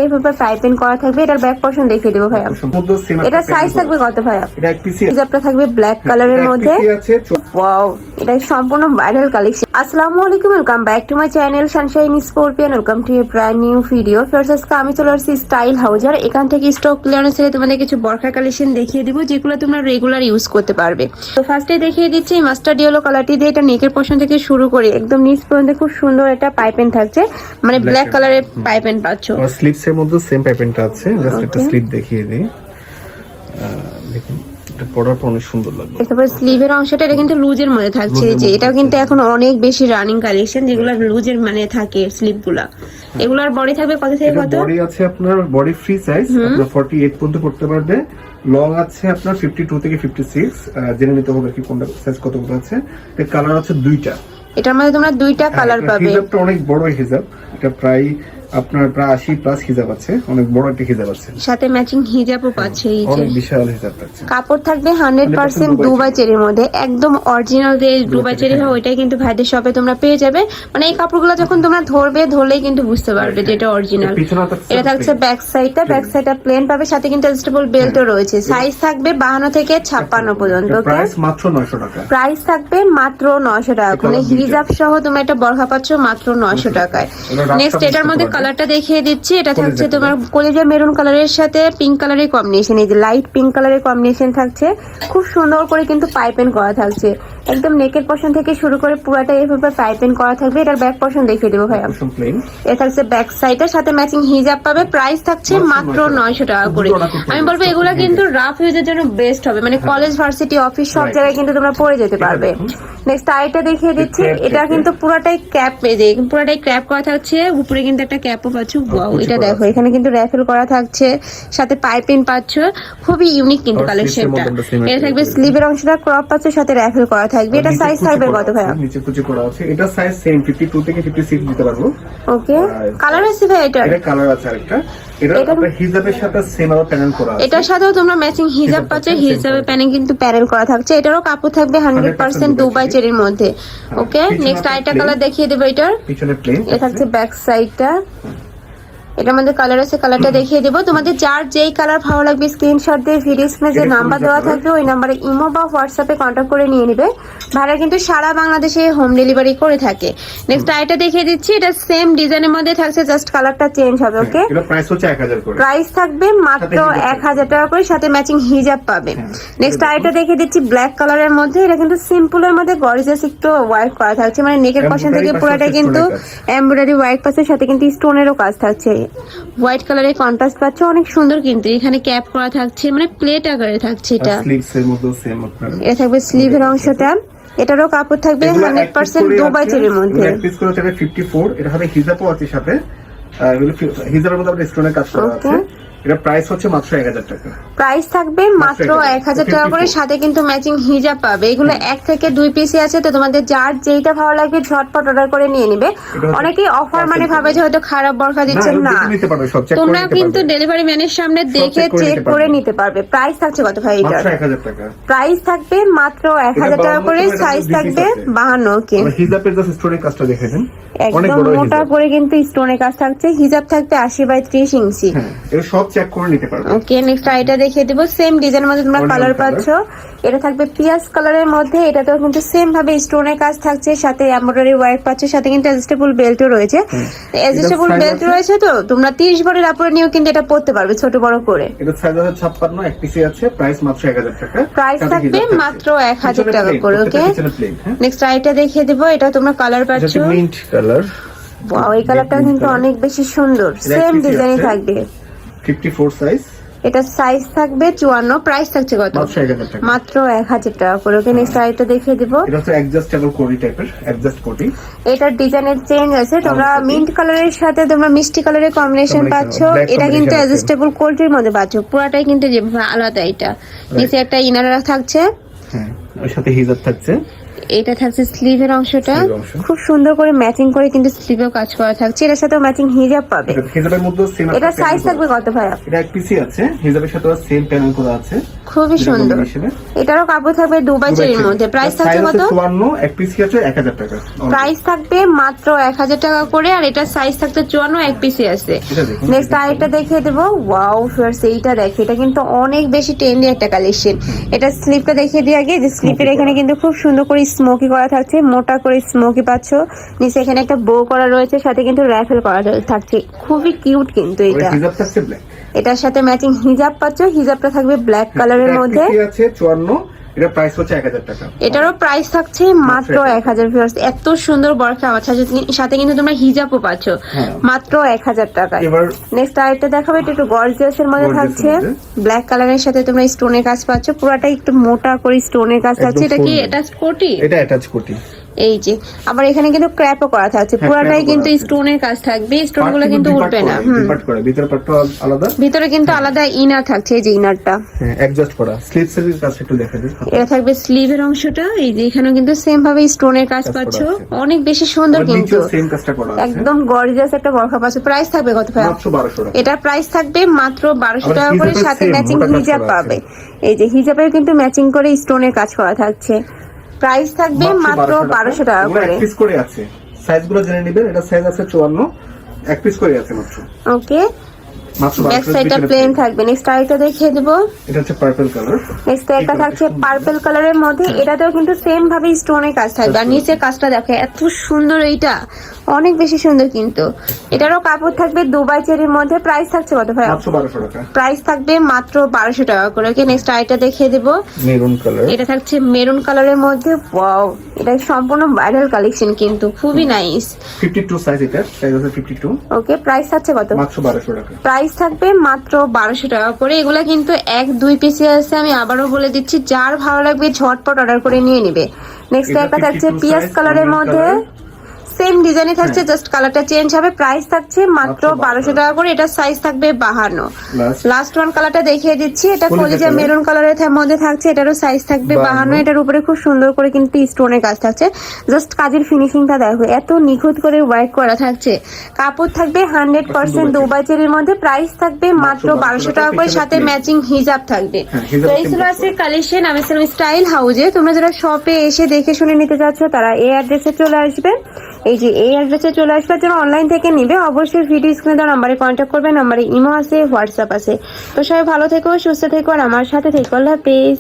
এইভাবে পাইপিং করা থাকবে। এটার ব্যাক পোরশন দেখিয়ে দেবো ভাইয়া। এটা সাইজ থাকবে কত ভাইয়া? এটা এক পিস হিজাবটা থাকবে ব্ল্যাক কালারের মধ্যে। ওয়াও, এটা সম্পূর্ণ ভাইরাল কালেকশন। আসসালামু আলাইকুম, welcome back to my channel Sunshine scorpion. Welcome to A brand new video. First আজকে আমি চলে আসছি স্টাইল হাউজার। এখান থেকে স্টক ক্লিয়ারেন্স এ তোমাদের কিছু বরখা কালেকশন দেখিয়ে দিব, যেগুলো তোমরা রেগুলার ইউজ করতে পারবে। তো ফার্স্টে দেখিয়ে দিচ্ছি মাস্টার্ড ইয়েলো কালারটি দিয়ে। এটা নেকের পোরশন থেকে শুরু করে একদম নিচ পর্যন্ত খুব সুন্দর একটা পাইপেন থাকছে, মানে ব্ল্যাক কালারের পাইপেন পাচ্ছ। স্লিভস এর মধ্যে সেম পাইপেনটা আছে, জাস্ট একটা স্লিভ দেখিয়ে দেই। দেখুন এটা পরার পর অনেক সুন্দর লাগবে। তারপর স্লিভের অংশটা এটা কিন্তু লুজের মধ্যে থাকছে, যে এটাও কিন্তু এখন অনেক বেশি রানিং কালেকশন, যেগুলো লুজের মানে থাকে স্লিভগুলা। এগুলার বডি থাকবে কত থেকে কত? বডি আছে আপনার বডি ফ্রি সাইজ, আপনার 48 পর্যন্ত করতে পারবে। লং আছে আপনার 52 থেকে 56। জেনে নিতে হবে কি কোনটা সাইজ কত আছে। এর কালার আছে দুইটা। এটার মধ্যে তোমরা দুইটা কালার পাবে। হিজাবটা অনেক বড় হিজাব, এটা প্রায় আপনার প্রায় 80 প্লাস হিজাব আছে, অনেক বড় একটা হিজাব আছে, সাথে ম্যাচিং হিজাবও পাচ্ছে। এই যে অনেক বিশাল হিজাব আছে। কাপড় থাকবে 100% দুবাই চেরির মধ্যে, একদম অরিজিনাল যে দুবাই চেরি হয় ওইটাই কিন্তু ভাইদের শপে তোমরা পেয়ে যাবে। মানে এই কাপড়গুলো যখন তোমরা ধরবে, ধরলেই কিন্তু বুঝতে পারবে যে এটা অরিজিনাল। এটা থাকছে ব্যাক সাইডটা, ব্যাক সাইডটা প্লেন পাবে, সাথে কিন্তু অ্যাডজাস্টেবল বেল্টও রয়েছে। সাইজ থাকবে 52 থেকে 56 পর্যন্ত। প্রাইস মাত্র 900 টাকা। প্রাইস থাকবে মাত্র 900 টাকা করে। হিজাব সহ তোমরা এটা বরখা পাচ্ছ মাত্র 900 টাকায়। নেক্সট এটার মধ্যে কালারটা দেখিয়ে দিচ্ছি। এটা থাকছে তোমার কলিজা মেরুন কালারের সাথে পিঙ্ক কালারের কম্বিনেশন। এই যে লাইট পিঙ্ক কালারের কম্বিনেশন থাকছে, খুব সুন্দর করে কিন্তু পাইপেন করা থাকছে। একদম নেকের পোরশন থেকে শুরু করে পুরাটা এইভাবে পাইপেন করা থাকবে। এটার ব্যাক পোরশন দেখিয়ে দেবো ভাইয়া। এটা থাকছে ব্যাক সাইডের সাথে ম্যাচিং হিজাব পাবে। প্রাইস থাকছে মাত্র 900 টাকা করে। আমি বলবো এগুলা কিন্তু রাফ ইউজের জন্য বেস্ট হবে, মানে কলেজ, ভার্সিটি, অফিস সব জায়গায় কিন্তু তোমরা পরে যেতে পারবে। নেক্সট আইটা দেখিয়ে দিচ্ছি। এটা কিন্তু পুরাটাই ক্যাপ পেজে, পুরাটাই ক্র্যাপ করা থাকছে, উপরে কিন্তু একটা ক্যাপও পাচ্ছ। ওয়াও, এটা দেখো এখানে কিন্তু র্যাফেল করা থাকছে, সাথে পাইপিং পাচ্ছ। খুবই ইউনিক কিন্তু কালেকশনটা। এটা থাকবে স্লিভের অংশটা ক্রপ পাচ্ছ, সাথে র্যাফেল করা থাকবে। এটা সাইজ থাকবে কত ভাইয়া? নিচে কুচি করা আছে। এটা সাইজ সেম 52 থেকে 56 দিতে পারবো। ওকে, কালার আছে ভাই এটা? এটা কালার আছে আরেকটা। এটা আপনার হিজাবের সাথে সেম আরো প্যানেল করা আছে। এটার সাথেও তোমরা ম্যাচিং হিজাব পাচ্ছ, হিজাবের প্যানেল কিন্তু প্যানেল করা থাকছে। এটারও কাপড় থাকবে 100% দুবাই চেরির মধ্যে। ওকে, নেক্সট আইটা কালার দেখিয়ে দেবো। এটার পিছনে প্লেন, এটা থাকছে ব্যাক সাইডটা। এটার মধ্যে কালার আছে, কালারটা দেখিয়ে দেবো। তোমাদের যার যেই কালার ভালো লাগবে স্ক্রিনশট দিয়ে ভিডিও স্ক্রিনে যে নাম্বার দেওয়া থাকবে ওই নাম্বারে ইমো বা হোয়াটসঅ্যাপে কন্ট্যাক্ট করে নিয়ে নিবে। ভাড়া কিন্তু সারা বাংলাদেশে হোম ডেলিভারি করে থাকে। নেক্সট আইটা দেখিয়ে দিচ্ছি। এটা সেম ডিজাইনের মধ্যে থাকছে, জাস্ট কালারটা চেঞ্জ হবে। ওকে, এটা প্রাইস হচ্ছে 1000 করে। প্রাইস থাকবে মাত্র 1000 টাকা করে, সাথে ম্যাচিং হিজাব পাবে। নেক্সট আইটা দেখিয়ে দিচ্ছি ব্ল্যাক কালারের মধ্যে। এটা কিন্তু সিম্পলের মধ্যে গর্জিয়াস একটু ওয়ার্ক করা থাকছে, মানে নেকের পোরশন থেকে পুরোটা কিন্তু এমব্রয়ডারি ওয়ার্ক পাচ্ছে, সাথে কিন্তু স্টোনেরও কাজ থাকছে। হোয়াইট কালারের কন্ট্রাস্ট পাচ্ছ, অনেক সুন্দর কিন্তু। এখানে ক্যাপ করা থাকছে, মানে প্লেট আকারে থাকছে। এটা স্লিভস এর মধ্যে সেম আপনার। এটা থাকবে স্লিভের অংশটা। এটারও কাপড় থাকবে 100% দুবাই চেরির মধ্যে। এক পিস করে থাকবে 54। এটা হবে হিজাবও আছে সাথে, হিজাবের মধ্যে আপনার স্টোনের কাজ করা আছে। এটা প্রাইস হচ্ছে মাত্র 1000 টাকা। প্রাইস থাকবে মাত্র 1000 টাকা করে, সাথে কিন্তু ম্যাচিং হিজাব পাবে। এগুলো 1 থেকে 2 পিসই আছে, তো তোমাদের যার যেইটা ভালো লাগে ঝটপট অর্ডার করে নিয়ে নিবে। অনেকেই অফার মানে ভাবে যে হয়তো খারাপ বরখা দিচ্ছেন, না, তোমরা কিন্তু ডেলিভারি ম্যানের সামনে দেখে চেক করে নিতে পারবে। প্রাইস থাকছে কত ভাই? এটা 1000 টাকা। প্রাইস থাকবে মাত্র 1000 টাকা করে। সাইজ থাকবে 52। ওকে, হিজাবের জাস্ট স্টোনের কাজটা দেখে দেন, একদম মোটা করে কিন্তু স্টোনের কাজ থাকছে। হিজাব থাকবে 80/30 ইঞ্চি। এটা সব চেক করে নিতে পারবে। ওকে, নেক্সট আইটা দেখিয়ে দিব। সেম ডিজাইনের মধ্যে তোমরা কালার পাচ্ছ। এটা থাকবে পিয়াজ কালারের মধ্যে। এটাতেও কিন্তু সেম ভাবে স্টোনের কাজ থাকছে, সাথে এমব্রয়ডারি ওয়ার্ক পাচ্ছ, সাথে কিন্তু অ্যাডজাস্টেবল বেল্টও রয়েছে। অ্যাডজাস্টেবল বেল্ট রয়েছে, তো তোমরা 30 ভরের উপরে নিয়েও কিন্তু এটা পরতে পারবে ছোট বড় করে। এটা সাইজ আছে 56, এক পিসে আছে। প্রাইস মাত্র 1000 টাকা। প্রাইস থাকবে মাত্র 1000 টাকা করে। ওকে, নেক্সট আইটা দেখিয়ে দিব। এটা তোমরা কালার পাচ্ছ মিন্ট কালার। ওয়াও, এই কালারটা কিন্তু অনেক বেশি সুন্দর। সেম ডিজাইনই থাকবে, 54 সাইজ। এটা সাইজ থাকবে 54। প্রাইস থাকছে কত? মাত্র 1000 টাকা করে। ওকে, নেক্সট আইটা দেখিয়ে দিব। এটা হচ্ছে অ্যাডজাস্টেবল কোটি টাইপের, অ্যাডজাস্ট কোটি। এটার ডিজাইনের চেঞ্জ আছে। তোমরা মিন্ট কালারের সাথে তোমরা মিষ্টি কালারের কম্বিনেশন পাচ্ছ। এটা কিন্তু অ্যাডজাস্টেবল কোটির মধ্যে পাচ্ছ। পুরাটাই কিন্তু আলাদা। এটা নিচে একটা ইনার থাকছে, হ্যাঁ, ওর সাথে হিজাব থাকছে। এটা থাকছে স্লিভের অংশটা, Sleeve অংশ। খুব সুন্দর করে ম্যাচিং করে কিন্তু স্লিভেও কাজ করা থাকছে, এটার সাথে ম্যাচিং হিজাব পাবে। হিজাবের মধ্যে সেম এটা সাইজ থাকবে কত ভাইয়া? এটা এক পিসি আছে, হিজাবের সাথে সেম প্যানেল করা আছে, খুবই সুন্দর। এটারও কাপড় থাকবে দুবাই চেরির মধ্যে। প্রাইস থাকছে কত? 54, এক পিসি আছে 1000 টাকা। প্রাইস থাকবে মাত্র 1000 টাকা করে, আর এটা সাইজ থাকতে 54, এক পিসি আছে। এটা দেখুন। নেক্সট আরেকটা দেখিয়ে দেবো। ওয়াও ফ্রেন্ডস, এইটা দেখো, এটা কিন্তু অনেক বেশি ট্রেন্ডি একটা কালেকশন। এটা স্লিপটা দেখিয়ে দিই আগে, যে স্লিপের এখানে কিন্তু খুব সুন্দর করে স্মোকি করা থাকছে, মোটা করে স্মোকি পাচ্ছ। নিচে এখানে একটা বো করা রয়েছে, সাথে কিন্তু র্যাফেল করা থাকছে, খুবই কিউট কিন্তু এটা। হিজাব থাকছে ব্ল্যাক। এটার সাথে ম্যাচিং হিজাব পাচ্ছ, হিজাবটা থাকবে ব্ল্যাক কালারের মধ্যে। এটা আছে 54, এটা প্রাইস হচ্ছে 1000 টাকা। এটারও প্রাইস থাকছে মাত্র 1000 ভিউয়ার্স। এত সুন্দর বরখা আমার সাথে কিন্তু তোমরা হিজাবও পাচ্ছ মাত্র 1000 টাকায়। এবার নেক্সট আরেকটা দেখাবো, এটা একটু গর্জিয়াসের মধ্যে থাকছে, ব্ল্যাক কালারের সাথে তোমরা স্টোনের কাজ পাচ্ছ, পুরাটাই একটু মোটা করে স্টোনের কাজ থাকছে। এটা কি এটা কোটি? এটা অ্যাটাচ কোটি। এই যে আবার এখানে কিন্তু ক্র্যাপও করা থাকছে, পুরাটাই কিন্তু স্টোনের কাজ থাকবে, স্টোনগুলো কিন্তু উঠবে না। পার্ট করা, ভিতরে পার্টটা আলাদা, ভিতরে কিন্তু আলাদা ইনার থাকছে, এই যে ইনারটা অ্যাডজাস্ট করা। স্লিভস এর কাজ একটু দেখা দিই। এটা থাকবে স্লিভের অংশটা, এই যে এখানেও কিন্তু সেম ভাবে স্টোনের কাজ পাচ্ছ, অনেক বেশি সুন্দর কিন্তু সেম কাজটা করা আছে, একদম গর্জিয়াস একটা বরখা পাচ্ছ। প্রাইস থাকবে কত ভাই? মাত্র 1200 টাকা। এটার প্রাইস থাকবে মাত্র 1200 টাকা করে, হিজাবের সাথে same ম্যাচিং মোটা কাজ হিজাব করা পাবে। আছে। এই যে হিজাবের কিন্তু ম্যাচিং করে স্টোনের কাজ করা থাকছে। প্রাইস থাকবে মাত্র 1200 টাকা করে। এক পিস করে আছে, সাইজগুলো জেনে নেবেন। এটা সাইজ আছে 54, এক পিস করে আছে মাত্র। ওকে, মাত্র ব্যাক সাইডটা প্লেন থাকবে। নেক্সট আরেকটা দেখিয়ে দেবো। এটা হচ্ছে পার্পল কালার। নেক্সট একটা থাকছে পার্পল কালারের মধ্যে, এটাতেও কিন্তু সেম ভাবে স্টোনের কাজ থাকবে, আর নিচে কাজটা দেখো এত সুন্দর, এইটা অনেক বেশি সুন্দর কিন্তু। এটারও কাপড় থাকবে দুবাই চেরির মধ্যে। প্রাইস থাকছে কত ভাই? মাত্র 1200 টাকা। প্রাইস থাকবে মাত্র 1200 টাকা করে। ওকে, নেক্সট আরেকটা দেখিয়ে দেবো। Maroon colour. এটা থাকছে মেরুন কালারের মধ্যে। ওয়াও, এটা সম্পূর্ণ ভাইরাল কালেকশন কিন্তু, খুবই নাইস। 52 সাইজ, এটা সাইজ আছে 52। ওকে, প্রাইস থাকছে কত? মাত্র 1200 টাকা। প্রাইস থাকবে মাত্র 1200 টাকা করে। এগুলা কিন্তু 1-2 পিসে আছে, আমি আবারও বলে দিচ্ছি, যার ভালো লাগবে ঝটপট অর্ডার করে নিয়ে নিবে। নেক্সট একটা থাকছে পিয়াজ কালারের মধ্যে, সেম ডিজাইনে থাকছে, জাস্ট কালারটা চেঞ্জ হবে। প্রাইস থাকছে মাত্র 1200 টাকা করে। এটা সাইজ থাকবে 52। লাস্ট ওয়ান কালারটা দেখিয়ে দিচ্ছি, এটা কলিজা মেরুন কালারের মধ্যে থাকছে, এটারও সাইজ থাকবে 52। এটার উপরে খুব সুন্দর করে কিন্তু স্টোনের কাজ থাকছে, জাস্ট কাজের ফিনিশিংটা দেখো, এত নিখুঁত করে ওয়ার্ক করা থাকছে। কাপড় থাকবে 100% দুবাই চেরির মধ্যে। প্রাইস থাকবে মাত্র 1200 টাকা করে, সাথে ম্যাচিং হিজাব থাকবে। তো এই ছিল আজকের কালেকশন আমি স্টাইল হাউজে। তোমরা যারা শপে এসে দেখে শুনে নিতে চাচ্ছ, তারা এই অ্যাড্রেসে চলে আসবে। এই যে এই অ্যাড্রেসে চলে আসবে, যারা অনলাইন থেকে নিবে অবশ্যই ভিডিও স্ক্রিনে দেওয়া নাম্বারে কন্ট্যাক্ট করবে। নাম্বারে ইমো আছে, হোয়াটসঅ্যাপ আছে। তো সবাই ভালো থেকো, সুস্থ থেকো, আর আমার সাথে থেকো। আল্লাহ হাফেজ।